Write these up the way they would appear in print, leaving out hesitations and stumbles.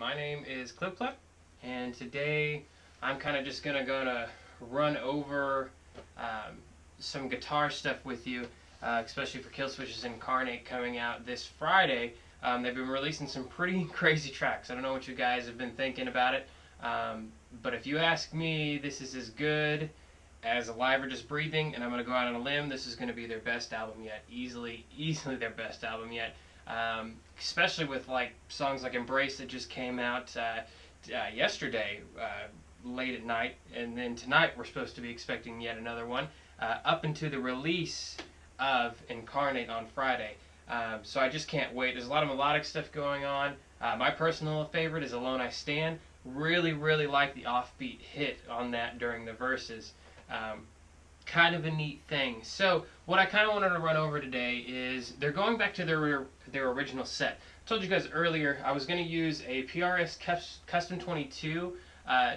My name is Clip, and today I'm kind of just gonna run over some guitar stuff with you, especially for Killswitch's Incarnate coming out this Friday. They've been releasing some pretty crazy tracks. I don't know what you guys have been thinking about it, but if you ask me, this is as good as Alive or Just Breathing, and I'm going to go out on a limb. This is going to be their best album yet. Easily their best album yet. Especially with like songs like Embrace that just came out yesterday, late at night, and then tonight we're supposed to be expecting yet another one, up into the release of Incarnate on Friday. So I just can't wait. There's a lot of melodic stuff going on. My personal favorite is Alone I Stand. Really like the offbeat hit on that during the verses. Kind of a neat thing. So what I kind of wanted to run over today is they're going back to their original set. I told you guys earlier I was going to use a PRS Custom 22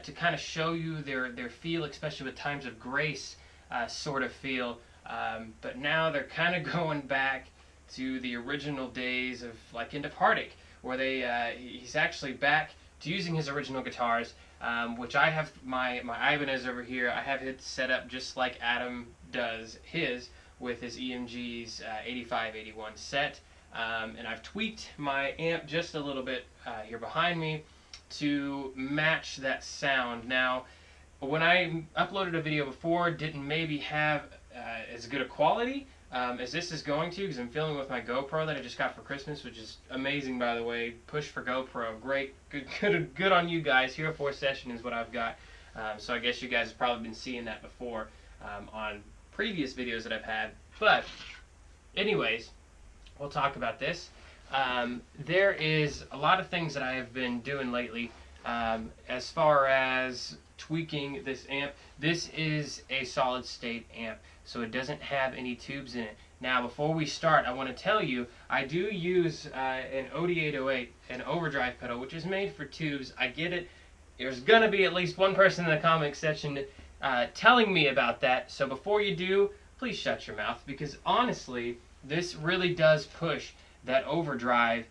to kind of show you their feel, especially with Times of Grace sort of feel. But now they're kind of going back to the original days of like End of Heartache, where he's actually back to using his original guitars. Which I have my Ibanez over here. I have it set up just like Adam does his with his EMG's 8581 set. And I've tweaked my amp just a little bit here behind me to match that sound. Now, when I uploaded a video before, didn't maybe have as good a quality as this is going to, because I'm filming with my GoPro that I just got for Christmas, which is amazing, by the way. Push for GoPro, great, good on you guys. Hero 4 Session is what I've got. So I guess you guys have probably been seeing that before on previous videos that I've had. But anyways, we'll talk about this. There is a lot of things that I have been doing lately as far as tweaking this amp. This is a solid state amp, so it doesn't have any tubes in it. Now, before we start, I want to tell you I do use an OD808, an overdrive pedal, which is made for tubes. I get it. There's gonna be at least one person in the comment section telling me about that. So before you do, please shut your mouth, because honestly, this really does push that overdrive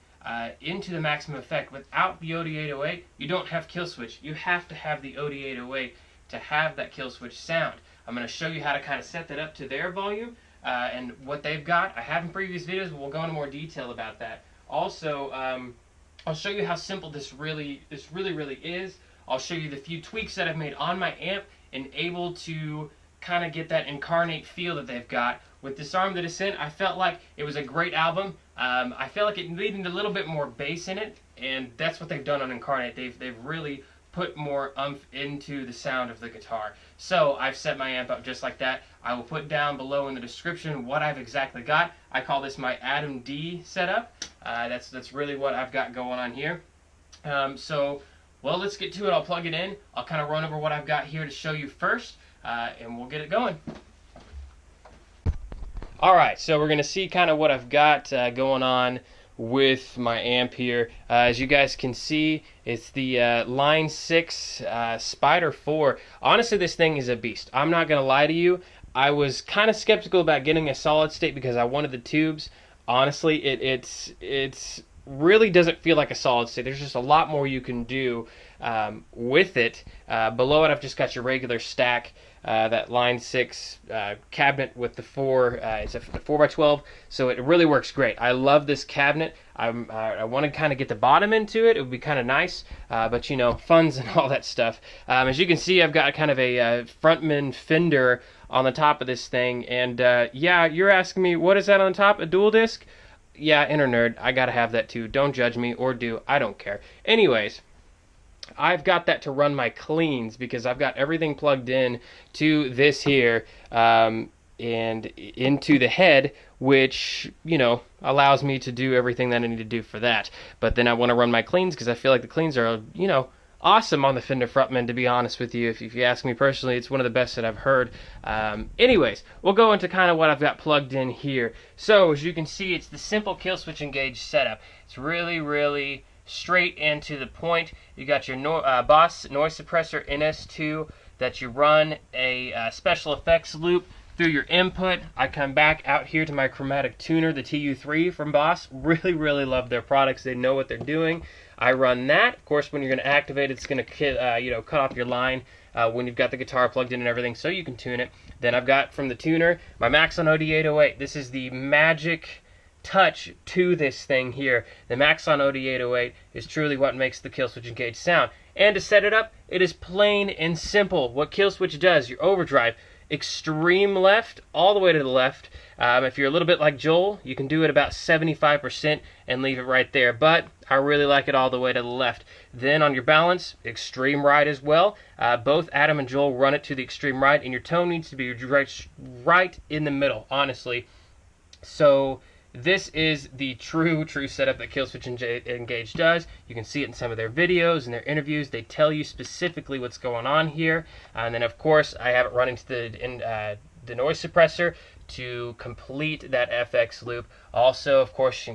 into the maximum effect. Without the OD808, you don't have Killswitch. You have to have the OD808 to have that Killswitch sound. I'm going to show you how to kind of set that up to their volume and what they've got. I have in previous videos, but we'll go into more detail about that. Also, I'll show you how simple this really is. I'll show you the few tweaks that I've made on my amp and able to kind of get that Incarnate feel that they've got. With Disarm the Descent, I felt like it was a great album. I felt like it needed a little bit more bass in it, and that's what they've done on Incarnate. They've really put more oomph into the sound of the guitar. So I've set my amp up just like that. I will put down below in the description what I've exactly got. I call this my Adam D setup. That's really what I've got going on here. So, well, let's get to it. I'll plug it in. I'll kind of run over what I've got here to show you first, and we'll get it going. Alright, so we're going to see kind of what I've got going on with my amp here. As you guys can see, it's the Line 6 Spider 4. Honestly, this thing is a beast. I'm not going to lie to you. I was kind of skeptical about getting a solid state because I wanted the tubes. Honestly, it's really doesn't feel like a solid state. There's just a lot more you can do with it. Below it, I've just got your regular stack. That Line 6 cabinet with the it's a 4x12, so it really works great. I love this cabinet. I want to kind of get the bottom into it. It would be kind of nice, but you know, funds and all that stuff. As you can see, I've got kind of a Frontman fender on the top of this thing, and yeah, you're asking me, what is that on top? A dual disc? Yeah, inner nerd, I gotta have that too. Don't judge me, or do, I don't care. Anyways, I've got that to run my cleans because I've got everything plugged in to this here and into the head, which, you know, allows me to do everything that I need to do for that. But then I want to run my cleans because I feel like the cleans are, you know, awesome on the Fender Frontman, to be honest with you. If you ask me personally, it's one of the best that I've heard. Anyways, we'll go into kind of what I've got plugged in here. So, as you can see, it's the simple Killswitch Engage setup. It's really straight and to the point. You got your Boss Noise Suppressor NS2 that you run a special effects loop through your input. I come back out here to my chromatic tuner, the TU3 from Boss. Really, really love their products. They know what they're doing. I run that. Of course, when you're going to activate it, it's going to cut off your line when you've got the guitar plugged in and everything, so you can tune it. Then I've got from the tuner my Maxon OD808. This is the magic touch to this thing here. The Maxon OD808 is truly what makes the Killswitch Engage sound. And to set it up, it is plain and simple. What Killswitch does, your overdrive, extreme left all the way to the left. If you're a little bit like Joel, you can do it about 75% and leave it right there, but I really like it all the way to the left. Then on your balance, extreme right as well. Both Adam and Joel run it to the extreme right, and your tone needs to be right in the middle, honestly. So this is the true setup that Killswitch Engage does. You can see it in some of their videos and their interviews. They tell you specifically what's going on here. And then, of course, I have it running to the noise suppressor to complete that FX loop. Also, of course,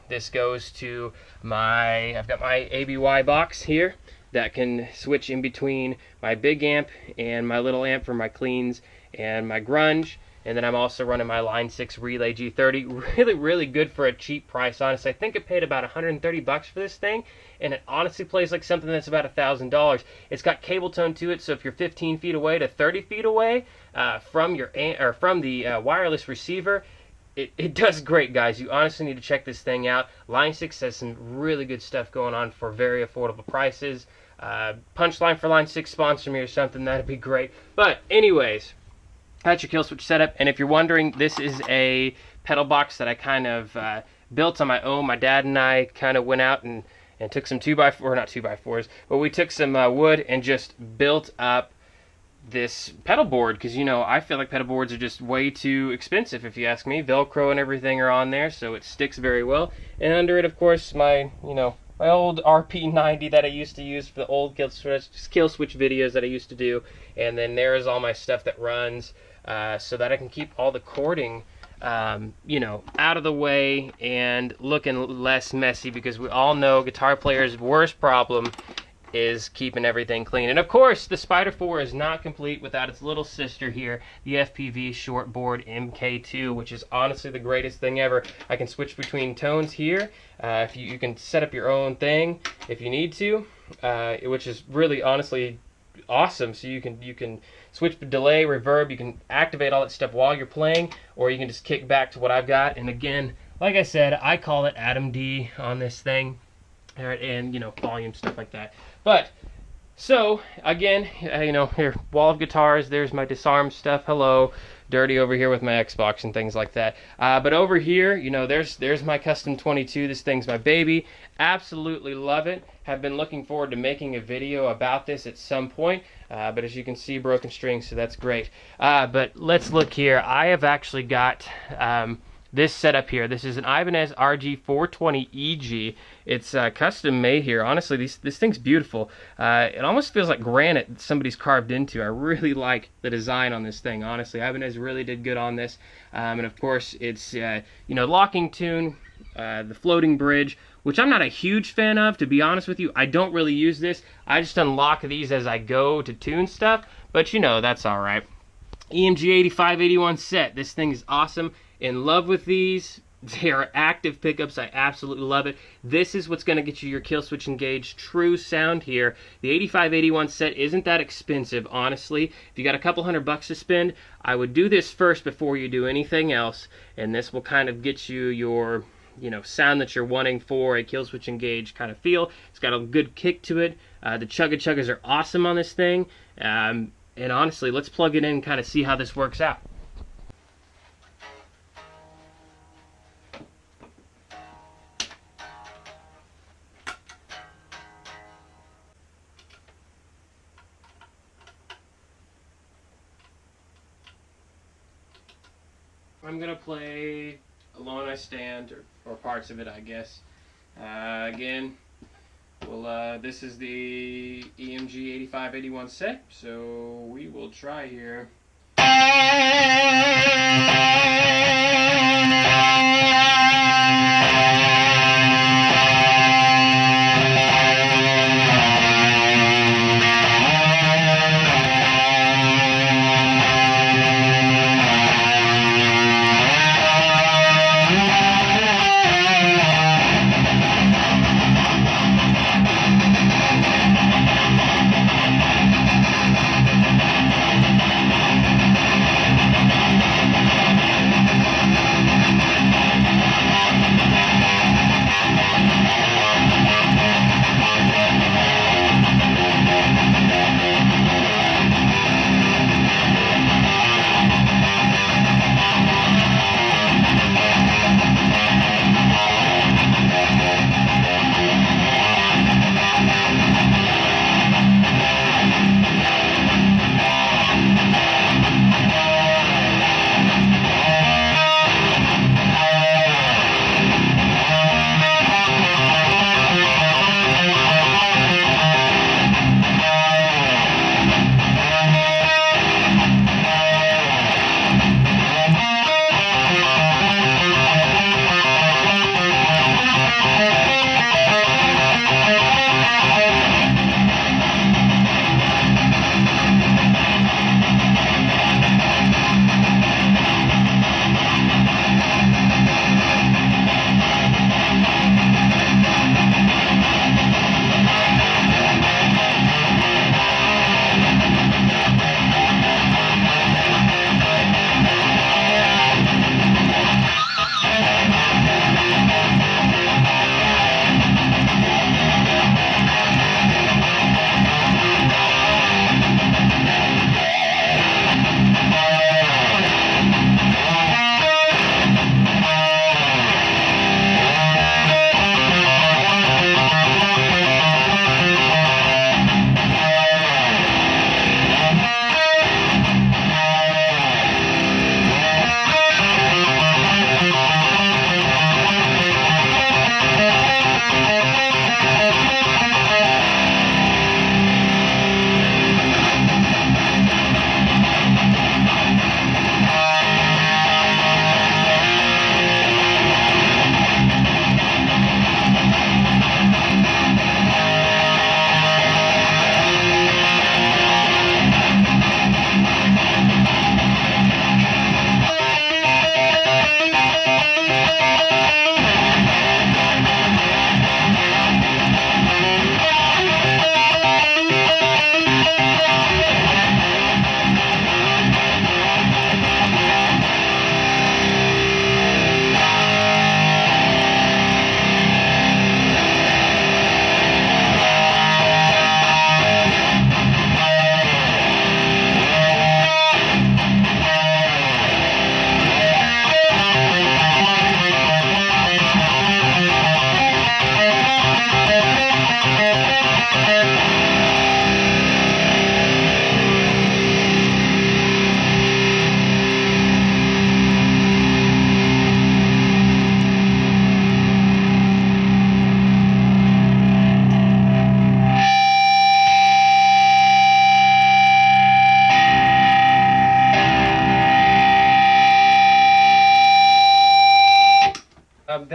this goes to I've got my ABY box here that can switch in between my big amp and my little amp for my cleans and my grunge. And then I'm also running my Line 6 Relay G30. Really, really good for a cheap price, honestly. I think it paid about 130 bucks for this thing, and it honestly plays like something that's about $1,000. It's got cable tone to it, so if you're 15 feet away to 30 feet away from the wireless receiver, it does great, guys. You honestly need to check this thing out. Line 6 has some really good stuff going on for very affordable prices. Punchline for Line 6 sponsor me or something, that'd be great. But anyways, that's your Killswitch setup, and if you're wondering, this is a pedal box that I kind of built on my own. My dad and I kind of went out and took some 2x4, not 2x4s, but we took some wood and just built up this pedal board, because I feel like pedal boards are just way too expensive, if you ask me. Velcro and everything are on there, so it sticks very well. And under it, of course, my old RP90 that I used to use for the old Killswitch videos that I used to do. And then there's all my stuff that runs, so that I can keep all the cording, out of the way and looking less messy, because we all know guitar players' worst problem is keeping everything clean. And of course, the Spider 4 is not complete without its little sister here, the FPV shortboard MK2, which is honestly the greatest thing ever. I can switch between tones here. If you can set up your own thing if you need to, which is really honestly awesome. So you can switch delay, reverb, you can activate all that stuff while you're playing, or you can just kick back to what I've got. And again, like I said, I call it Adam D on this thing, and volume, stuff like that. But so again, here, wall of guitars, there's my disarm stuff. Hello, dirty over here with my Xbox and things like that. But over here, there's my custom 22. This thing's my baby. Absolutely love it. Have been looking forward to making a video about this at some point. But as you can see, broken strings, so that's great. But let's look here. I have actually got this setup here. This is an Ibanez RG420EG. It's custom made here. Honestly, this thing's beautiful. It almost feels like granite that somebody's carved into. I really like the design on this thing. Honestly, Ibanez really did good on this. And of course, it's locking tune, the floating bridge, which I'm not a huge fan of, to be honest with you. I don't really use this. I just unlock these as I go to tune stuff, but that's all right. EMG 8581 set. This thing is awesome. In love with these. They are active pickups. I absolutely love it. This is what's going to get you your Killswitch Engage true sound here. The 8581 set isn't that expensive, honestly. If you got a couple $100 to spend, I would do this first before you do anything else, and this will kind of get you your sound that you're wanting for a Killswitch Engage kind of feel. It's got a good kick to it. The chugga-chuggas are awesome on this thing. And honestly, let's plug it in and kind of see how this works out. I'm going to play Alone I Stand, or parts of it, I guess. Again, this is the EMG 8581 set, so we will try here.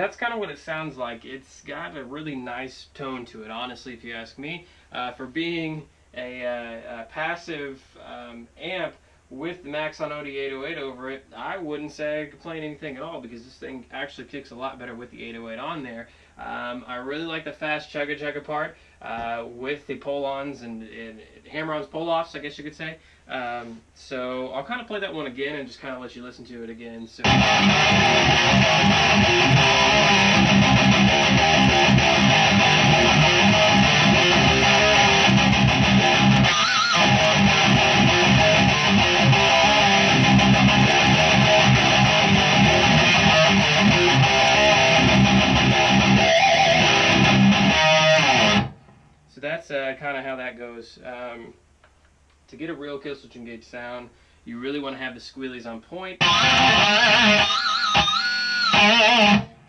that's kind of what it sounds like. It's got a really nice tone to it, honestly, if you ask me. For being a passive amp with the Maxon OD808 over it, I wouldn't say I complain anything at all, because this thing actually kicks a lot better with the 808 on there. I really like the fast chugga part with the pull-ons and hammer-ons, pull-offs, I guess you could say. So I'll kind of play that one again and just kind of let you listen to it again. So. So that's kind of how that goes. To get a real Killswitch Engage sound, you really want to have the squealies on point. Kind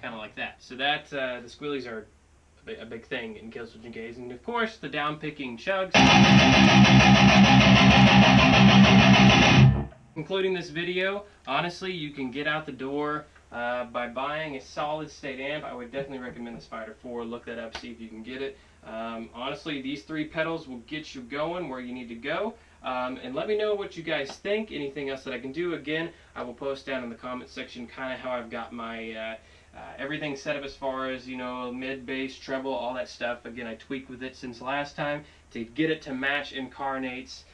of like that. So that the squealies are a big thing in Killswitch Engage. And of course, the down-picking chugs. Concluding this video, honestly, you can get out the door by buying a solid-state amp. I would definitely recommend the Spider 4. Look that up, see if you can get it. Honestly, these 3 pedals will get you going where you need to go. And let me know what you guys think. Anything else that I can do. Again, I will post down in the comment section kind of how I've got my everything set up as far as, you know, mid, bass, treble, all that stuff. Again, I tweaked with it since last time to get it to match Incarnate's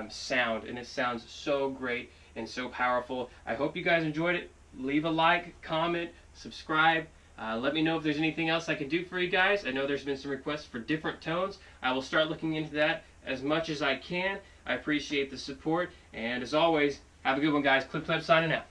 sound, and it sounds so great and so powerful. I hope you guys enjoyed it. Leave a like, comment, subscribe. Let me know if there's anything else I can do for you guys. I know there's been some requests for different tones. I will start looking into that as much as I can. I appreciate the support, and as always, have a good one, guys. Clip signing out.